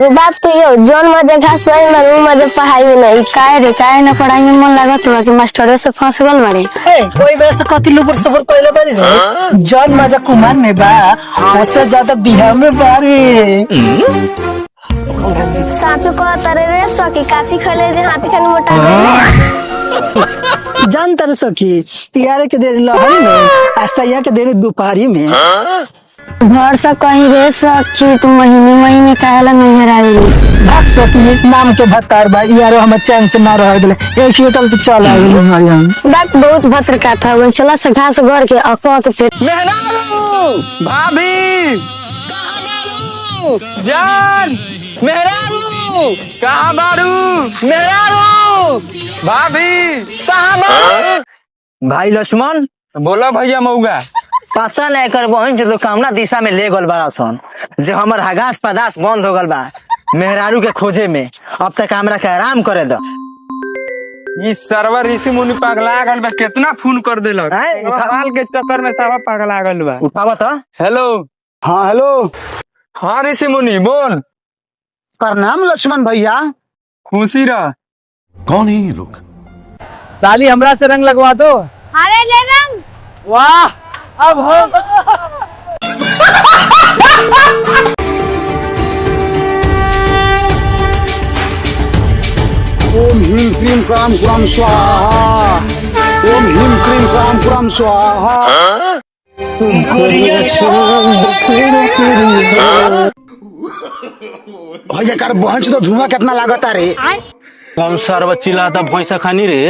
बात तो ये जोन मजे घास वही में रूम मजे पढ़ाई में नहीं काहे ना पढ़ाई में मन लागत हुआ कि मास्टरों से फंस गल बारे कोई वजह से कथी लुपुर सफर कोइले बारी रे जोन मजा कुमार में बा उससे ज्यादा बिहार में बारी साचो को तारे रे सकी काशी खले जे हाथी खानी मोटा गई जान तर सकी तियारे के देरी लहरी में असैया के देरी दोपहरी में घर से कहीं रे सकी तुम महीने कहला नहीं हराई भाग सकी इस नाम के भत्तार बा यारो हम चैन से ना रह गेले एक ही तल तो चल आ गेल बात बहुत भत्र का था वो चला से घास घर के अको के फिर मेहरारू भाभी कहां बारू जान मेहरारू कहां बारू मेहरारू भाभी कहां बारू भाई लक्ष्मण बोला भैया मऊगा पता नहीं कर बहन जो कामना दिशा में ले गल बड़ा सन जो हमर हगास पदास बंद हो गल बा मेहरारू के खोजे में अब तक हमरा के आराम करे दो। इस सर्वर ऋषि मुनि पगला गल बा कितना फोन कर देलक सवाल के चक्कर में सब पगला गल बा उठावा तो। हेलो हाँ हेलो हाँ ऋषि मुनि बोल प्रणाम लक्ष्मण भैया खुशी रह कौन है ये लोग? साली हमरा से रंग लगवा दो। अरे ले रंग वाह अब हो ओम ह्रीं क्रीं क्रां क्रां स्वाहा। ओम ह्रीं क्रीं क्रां क्रां स्वाहा। भैया कर बहन तो धुआं कितना लागता रे। कौन सर्व चिल्लाता भैंसा खानी रे।